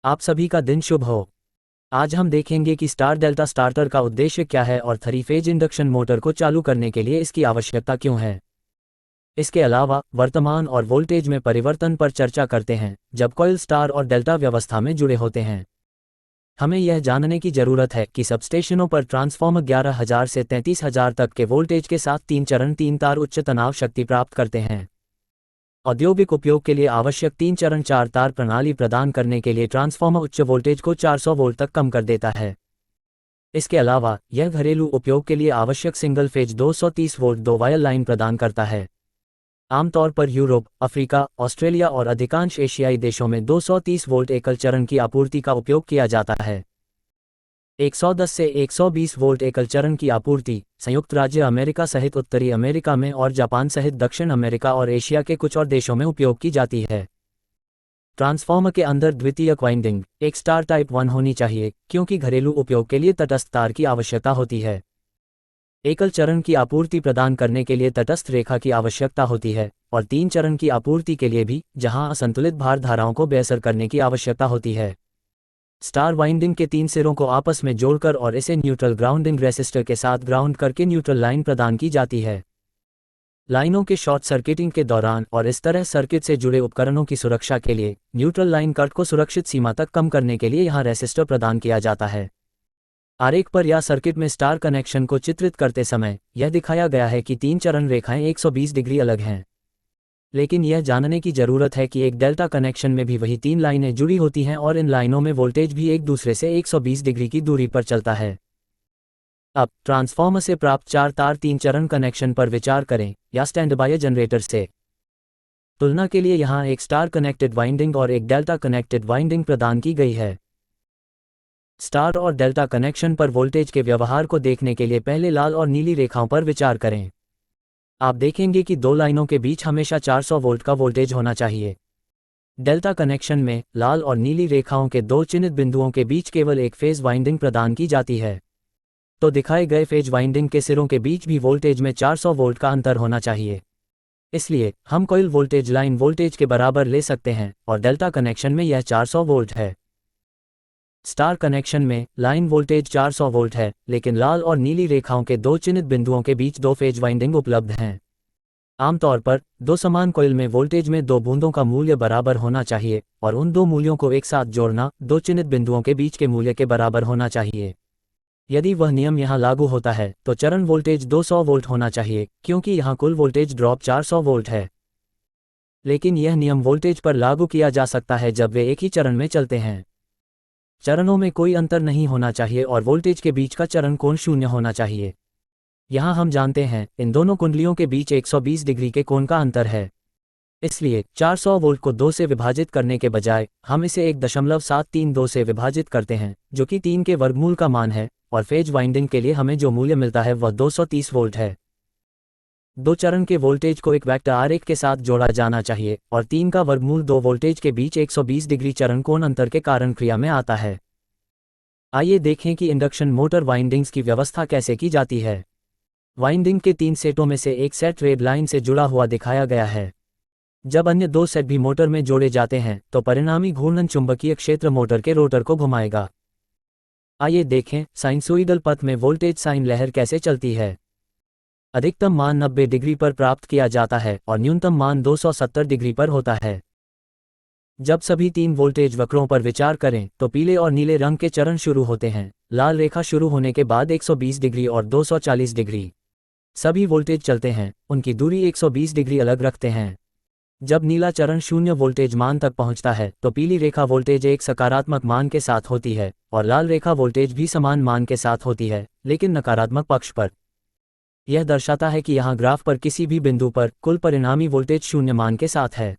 आप सभी का दिन शुभ हो। आज हम देखेंगे कि स्टार डेल्टा स्टार्टर का उद्देश्य क्या है और 3 फेज इंडक्शन मोटर को चालू करने के लिए इसकी आवश्यकता क्यों है। इसके अलावा वर्तमान और वोल्टेज में परिवर्तन पर चर्चा करते हैं जब कॉइल स्टार और डेल्टा व्यवस्था में जुड़े होते हैं। हमें यह जानने की जरूरत है कि सबस्टेशनों पर ट्रांसफॉर्मर 11,000 से 33,000 तक के वोल्टेज के साथ 3 चरण 3 तार उच्च तनाव शक्ति प्राप्त करते हैं। औद्योगिक उपयोग के लिए आवश्यक 3 चरण 4 तार प्रणाली प्रदान करने के लिए ट्रांसफॉर्मर उच्च वोल्टेज को 400 वोल्ट तक कम कर देता है। इसके अलावा यह घरेलू उपयोग के लिए आवश्यक single phase 230 volt 2 wire line प्रदान करता है। आमतौर पर यूरोप, अफ्रीका, ऑस्ट्रेलिया और अधिकांश एशियाई देशों में 230 वोल्ट एकल चरण की आपूर्ति का उपयोग किया जाता है। 110 से 120 वोल्ट एकल चरण की आपूर्ति संयुक्त राज्य अमेरिका सहित उत्तरी अमेरिका में और जापान सहित दक्षिण अमेरिका और एशिया के कुछ और देशों में उपयोग की जाती है। ट्रांसफॉर्मर के अंदर द्वितीयक वाइंडिंग एक स्टार टाइप 1 होनी चाहिए क्योंकि घरेलू उपयोग के लिए तटस्थ तार की आवश्यकता होती है। एकल चरण की आपूर्ति प्रदान करने के लिए तटस्थ रेखा की आवश्यकता होती है और 3 चरण की आपूर्ति के लिए भी, जहां असंतुलित भार धाराओं को बेअसर करने की आवश्यकता होती है। स्टार वाइंडिंग के 3 सिरों को आपस में जोड़कर और इसे न्यूट्रल ग्राउंडिंग रेसिस्टर के साथ ग्राउंड करके न्यूट्रल लाइन प्रदान की जाती है। लाइनों के शॉर्ट सर्किटिंग के दौरान और इस तरह सर्किट से जुड़े उपकरणों की सुरक्षा के लिए न्यूट्रल लाइन कट को सुरक्षित सीमा तक कम करने के लिए यहां रेसिस्टर प्रदान किया जाता है। आरेख पर या सर्किट में स्टार कनेक्शन को चित्रित करते समय यह दिखाया गया है कि 3 चरण रेखाएं 120 डिग्री अलग हैं। लेकिन यह जानने की जरूरत है कि एक डेल्टा कनेक्शन में भी वही 3 लाइनें जुड़ी होती हैं और इन लाइनों में वोल्टेज भी एक दूसरे से 120 डिग्री की दूरी पर चलता है। अब ट्रांसफॉर्मर से प्राप्त 4 तार 3 चरण कनेक्शन पर विचार करें या स्टैंडबाई जनरेटर से। तुलना के लिए यहां एक स्टार कनेक्टेड वाइंडिंग और एक डेल्टा कनेक्टेड वाइंडिंग प्रदान की गई है। स्टार और डेल्टा कनेक्शन पर वोल्टेज के व्यवहार को देखने के लिए पहले लाल और नीली रेखाओं पर विचार करें। आप देखेंगे कि 2 लाइनों के बीच हमेशा 400 वोल्ट का वोल्टेज होना चाहिए। डेल्टा कनेक्शन में लाल और नीली रेखाओं के 2 चिन्हित बिंदुओं के बीच केवल एक फेज वाइंडिंग प्रदान की जाती है। तो दिखाए गए फेज वाइंडिंग के सिरों के बीच भी वोल्टेज में 400 वोल्ट का अंतर होना चाहिए। इसलिए हम कॉइल वोल्टेज लाइन वोल्टेज के बराबर ले सकते हैं और डेल्टा कनेक्शन में यह 400 वोल्ट है। स्टार कनेक्शन में लाइन वोल्टेज 400 वोल्ट है, लेकिन लाल और नीली रेखाओं के 2 चिन्हित बिंदुओं के बीच 2 फेज वाइंडिंग उपलब्ध हैं। आमतौर पर 2 समान कॉइल में वोल्टेज में 2 बूंदों का मूल्य बराबर होना चाहिए और उन 2 मूल्यों को एक साथ जोड़ना 2 चिन्हित बिंदुओं के बीच के मूल्य के बराबर होना चाहिए। यदि वह नियम यहां लागू होता है तो चरण वोल्टेज 200 वोल्ट होना चाहिए क्योंकि यहां कुल वोल्टेज ड्रॉप 400 वोल्ट है। लेकिन यह नियम वोल्टेज पर लागू किया जा सकता है जब वे एक ही चरण में चलते हैं। चरणों में कोई अंतर नहीं होना चाहिए और वोल्टेज के बीच का चरण कोण 0 होना चाहिए। यहां हम जानते हैं इन दोनों कुंडलियों के बीच 120 डिग्री के कोण का अंतर है। इसलिए 400 वोल्ट को 2 से विभाजित करने के बजाय हम इसे 1.732 से विभाजित करते हैं, जो कि 3 के वर्गमूल का मान है, और फेज वाइंडिंग के लिए हमें जो मूल्य मिलता है वह 230 वोल्ट है। 2 चरण के वोल्टेज को एक वेक्टर आरेख के साथ जोड़ा जाना चाहिए और 3 का वर्गमूल 2 वोल्टेज के बीच 120 डिग्री चरण कोण अंतर के कारण क्रिया में आता है। आइए देखें कि इंडक्शन मोटर वाइंडिंग्स की व्यवस्था कैसे की जाती है। वाइंडिंग के 3 सेटों में से एक सेट रेड लाइन से जुड़ा हुआ दिखाया गया है। जब अन्य 2 सेट भी मोटर में जोड़े जाते हैं तो परिणामी घूर्णन चुंबकीय क्षेत्र मोटर के रोटर को घुमाएगा। आइए देखें साइनसोइडल पथ में वोल्टेज साइन लहर कैसे चलती है। अधिकतम मान 90 डिग्री पर प्राप्त किया जाता है और न्यूनतम मान 270 डिग्री पर होता है। जब सभी 3 वोल्टेज वक्रों पर विचार करें तो पीले और नीले रंग के चरण शुरू होते हैं, लाल रेखा शुरू होने के बाद 120 डिग्री और 240 डिग्री। सभी वोल्टेज चलते हैं, उनकी दूरी 120 डिग्री अलग रखते हैं। जब नीला चरण 0 वोल्टेज मान तक पहुंचता है तो पीली रेखा वोल्टेज एक सकारात्मक मान के साथ होती है और लाल रेखा वोल्टेज भी समान मान के साथ होती है, लेकिन नकारात्मक पक्ष पर। यह दर्शाता है कि यहां ग्राफ पर किसी भी बिंदु पर कुल परिणामी वोल्टेज 0 मान के साथ है।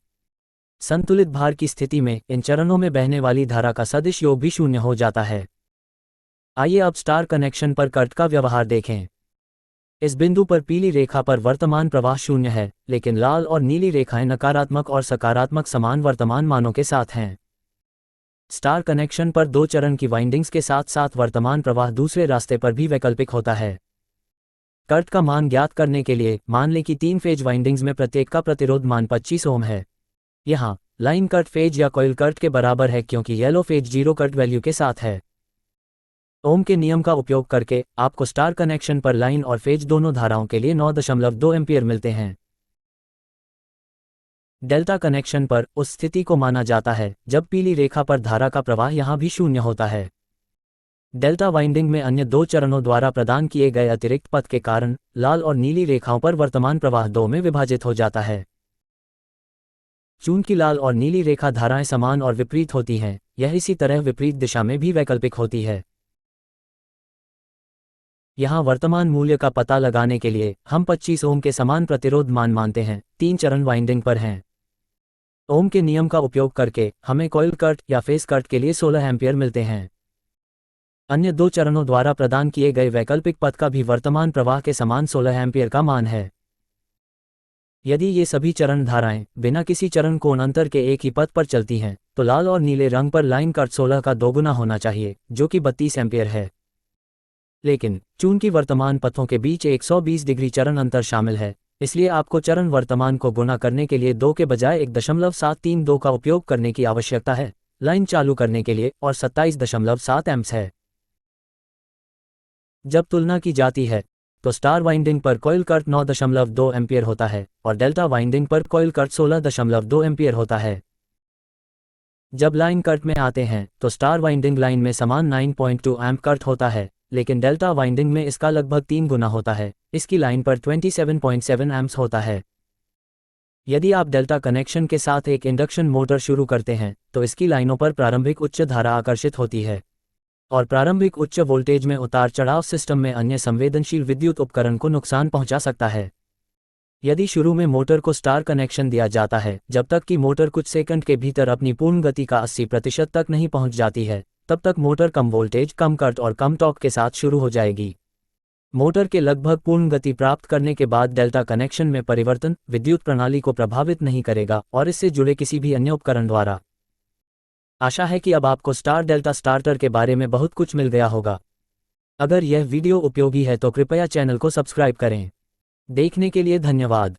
संतुलित भार की स्थिति में इन चरणों में बहने वाली धारा का सदिश योग भी 0 हो जाता है। आइए अब स्टार कनेक्शन पर करंट का व्यवहार देखें। इस बिंदु पर पीली रेखा पर वर्तमान प्रवाह 0 है, लेकिन लाल और नीली रेखाएं नकारात्मक और सकारात्मक समान वर्तमान मानों के साथ हैं। स्टार कनेक्शन पर 2 चरण की वाइंडिंग्स के साथ साथ वर्तमान प्रवाह दूसरे रास्ते पर भी वैकल्पिक होता है। करंट का मान ज्ञात करने के लिए मान लें कि 3 फेज वाइंडिंग्स में प्रत्येक का प्रतिरोध मान 25 ओम है। यहाँ लाइन कट फेज या कॉइल कट के बराबर है क्योंकि येलो फेज 0 कट वैल्यू के साथ है। ओम के नियम का उपयोग करके आपको स्टार कनेक्शन पर लाइन और फेज दोनों धाराओं के लिए 9.2 एम्पीयर मिलते हैं। डेल्टा कनेक्शन पर उस स्थिति को माना जाता है जब पीली रेखा पर धारा का प्रवाह यहां भी शून्य होता है। डेल्टा वाइंडिंग में अन्य दो चरणों द्वारा प्रदान किए गए अतिरिक्त पथ के कारण लाल और नीली रेखाओं पर वर्तमान प्रवाह 2 में विभाजित हो जाता है। चूंकि लाल और नीली रेखा धाराएं समान और विपरीत होती हैं, यह इसी तरह विपरीत दिशा में भी वैकल्पिक होती है। यहां वर्तमान मूल्य का पता लगाने के लिए हम 25 ओम के समान प्रतिरोध मान मानते हैं, 3 चरण वाइंडिंग पर हैं। ओम के नियम का उपयोग करके हमें कॉइल कट या फेस कट के लिए 16 एम्पीयर मिलते हैं। अन्य दो चरणों द्वारा प्रदान किए गए वैकल्पिक पथ का भी वर्तमान प्रवाह के समान 16 एम्पीयर का मान है। यदि ये सभी चरण धाराएं बिना किसी चरण कोण अंतर के एक ही पथ पर चलती हैं, तो लाल और नीले रंग पर लाइन कट 16 का दोगुना होना चाहिए, जो कि 32 एम्पीयर है। लेकिन चूंकि वर्तमान पथों के बीच 120 डिग्री चरण अंतर शामिल है, इसलिए आपको चरण वर्तमान को गुणा करने के लिए 2 के बजाय 1.732 का उपयोग करने की आवश्यकता है, लाइन चालू करने के लिए, और 27.7 एम्प्स है। जब तुलना की जाती है तो स्टार वाइंडिंग पर कॉइल कट 9.2 एम्पीयर होता है और डेल्टा वाइंडिंग पर कॉइल कट 16.2 एम्पीयर होता है। जब लाइन कट में आते हैं तो स्टार वाइंडिंग लाइन में समान 9.2 एम्प कट होता है, लेकिन डेल्टा वाइंडिंग में इसका लगभग 3 गुना होता है, इसकी लाइन पर 27.7 एम्प्स होता है। यदि आप डेल्टा कनेक्शन के साथ एक इंडक्शन मोटर शुरू करते हैं तो इसकी लाइनों पर प्रारंभिक उच्च धारा आकर्षित होती है और प्रारंभिक उच्च वोल्टेज में उतार चढ़ाव सिस्टम में अन्य संवेदनशील विद्युत उपकरण को नुकसान पहुंचा सकता है। यदि शुरू में मोटर को स्टार कनेक्शन दिया जाता है जब तक कि मोटर कुछ सेकंड के भीतर अपनी पूर्ण गति का 80% तक नहीं पहुंच जाती है, तब तक मोटर कम वोल्टेज, कम कट और कम टॉर्क के साथ शुरू हो जाएगी। मोटर के लगभग पूर्ण गति प्राप्त करने के बाद डेल्टा कनेक्शन में परिवर्तन विद्युत प्रणाली को प्रभावित नहीं करेगा और इससे जुड़े किसी भी अन्य उपकरण द्वारा। आशा है कि अब आपको स्टार डेल्टा स्टार्टर के बारे में बहुत कुछ मिल गया होगा। अगर यह वीडियो उपयोगी है तो कृपया चैनल को सब्सक्राइब करें। देखने के लिए धन्यवाद।